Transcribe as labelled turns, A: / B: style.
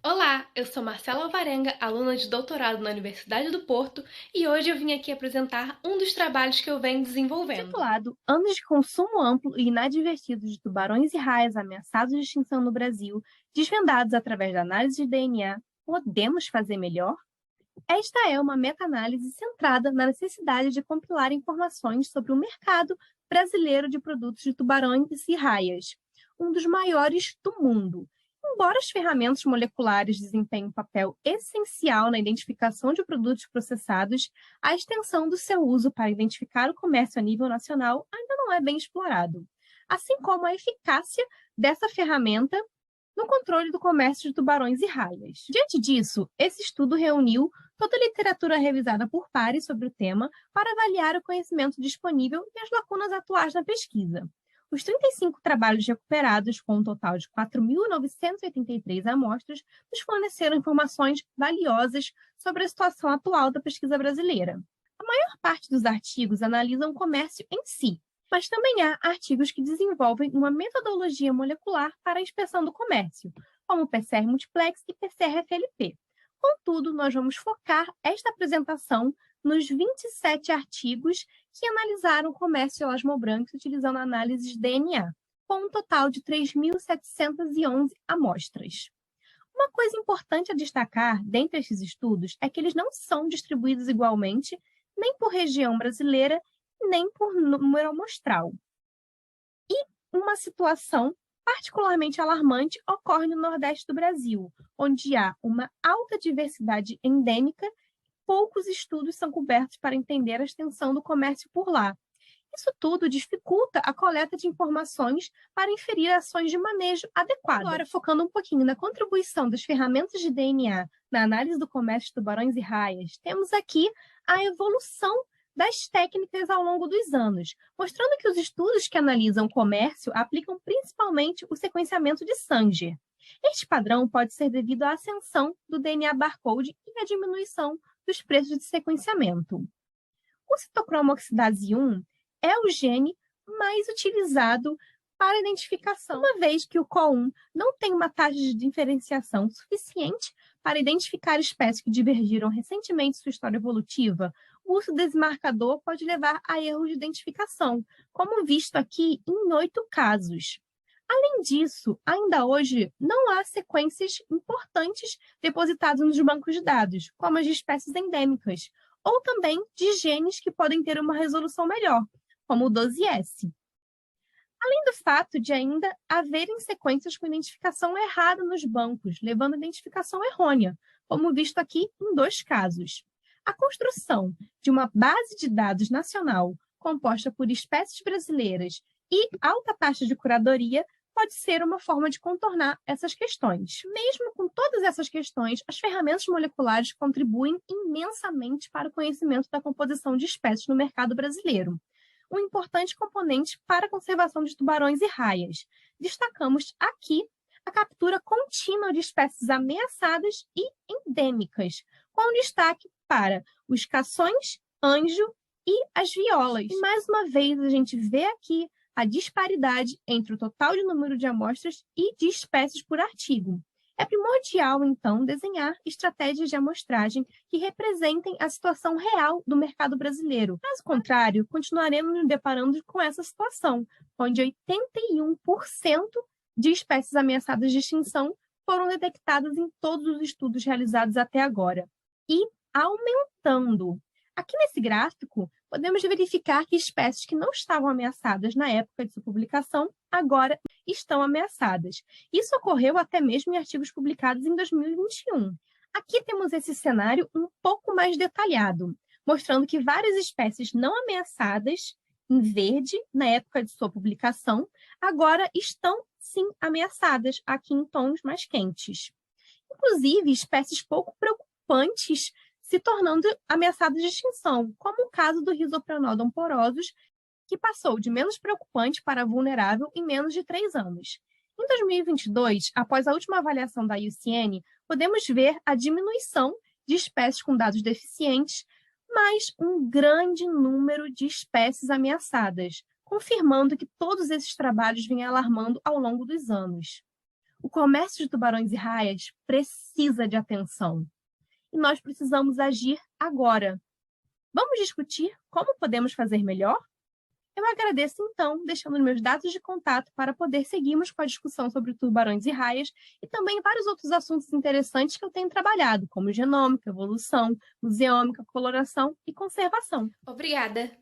A: Olá, eu sou Marcela Alvarenga, aluna de doutorado na Universidade do Porto, e hoje eu vim aqui apresentar um dos trabalhos que eu venho desenvolvendo.
B: Intitulado Anos de consumo amplo e inadvertido de tubarões e raias ameaçados de extinção no Brasil, desvendados através da análise de DNA, podemos fazer melhor? Esta é uma meta-análise centrada na necessidade de compilar informações sobre o mercado brasileiro de produtos de tubarões e raias, um dos maiores do mundo. Embora as ferramentas moleculares desempenhem um papel essencial na identificação de produtos processados, a extensão do seu uso para identificar o comércio a nível nacional ainda não é bem explorado, assim como a eficácia dessa ferramenta no controle do comércio de tubarões e raias. Diante disso, esse estudo reuniu toda a literatura revisada por pares sobre o tema para avaliar o conhecimento disponível e as lacunas atuais na pesquisa. Os 35 trabalhos recuperados, com um total de 4.983 amostras, nos forneceram informações valiosas sobre a situação atual da pesquisa brasileira. A maior parte dos artigos analisam o comércio em si, mas também há artigos que desenvolvem uma metodologia molecular para a inspeção do comércio, como o PCR Multiplex e PCR-FLP. Contudo, nós vamos focar esta apresentação nos 27 artigos que analisaram o comércio elasmobranquio utilizando análises de DNA, com um total de 3.711 amostras. Uma coisa importante a destacar dentre esses estudos é que eles não são distribuídos igualmente, nem por região brasileira, nem por número amostral. E uma situação particularmente alarmante ocorre no Nordeste do Brasil, onde há uma alta diversidade endêmica e poucos estudos são cobertos para entender a extensão do comércio por lá. Isso tudo dificulta a coleta de informações para inferir ações de manejo adequadas. Agora, focando um pouquinho na contribuição das ferramentas de DNA na análise do comércio de tubarões e raias, temos aqui a evolução das técnicas ao longo dos anos, mostrando que os estudos que analisam o comércio aplicam principalmente o sequenciamento de Sanger. Este padrão pode ser devido à ascensão do DNA barcode e à diminuição dos preços de sequenciamento. O citocromo oxidase 1 é o gene mais utilizado para identificação, uma vez que o CO1 não tem uma taxa de diferenciação suficiente para identificar espécies que divergiram recentemente em sua história evolutiva. O uso desse marcador pode levar a erros de identificação, como visto aqui em 8 casos. Além disso, ainda hoje não há sequências importantes depositadas nos bancos de dados, como as de espécies endêmicas, ou também de genes que podem ter uma resolução melhor, como o 12S. Além do fato de ainda haverem sequências com identificação errada nos bancos, levando a identificação errônea, como visto aqui em 2 casos. A construção de uma base de dados nacional composta por espécies brasileiras e alta taxa de curadoria pode ser uma forma de contornar essas questões. Mesmo com todas essas questões, as ferramentas moleculares contribuem imensamente para o conhecimento da composição de espécies no mercado brasileiro, um importante componente para a conservação de tubarões e raias. Destacamos aqui a captura contínua de espécies ameaçadas e endêmicas, com destaque para os cações, anjo e as violas. E mais uma vez a gente vê aqui a disparidade entre o total de número de amostras e de espécies por artigo. É primordial, então, desenhar estratégias de amostragem que representem a situação real do mercado brasileiro. Caso contrário, continuaremos nos deparando com essa situação, onde 81% de espécies ameaçadas de extinção foram detectadas em todos os estudos realizados até agora, e aumentando. Aqui nesse gráfico, podemos verificar que espécies que não estavam ameaçadas na época de sua publicação, agora estão ameaçadas. Isso ocorreu até mesmo em artigos publicados em 2021. Aqui temos esse cenário um pouco mais detalhado, mostrando que várias espécies não ameaçadas, em verde, na época de sua publicação, agora estão, sim, ameaçadas, aqui em tons mais quentes. Inclusive, espécies pouco preocupantes se tornando ameaçadas de extinção, como o caso do Rhizopranodon porosus, que passou de menos preocupante para vulnerável em menos de 3 anos. Em 2022, após a última avaliação da IUCN, podemos ver a diminuição de espécies com dados deficientes, mas um grande número de espécies ameaçadas, confirmando que todos esses trabalhos vêm alarmando ao longo dos anos. O comércio de tubarões e raias precisa de atenção e nós precisamos agir agora. Vamos discutir como podemos fazer melhor? Eu agradeço, então, deixando meus dados de contato para poder seguirmos com a discussão sobre tubarões e raias e também vários outros assuntos interessantes que eu tenho trabalhado, como genômica, evolução, museômica, coloração e conservação.
A: Obrigada!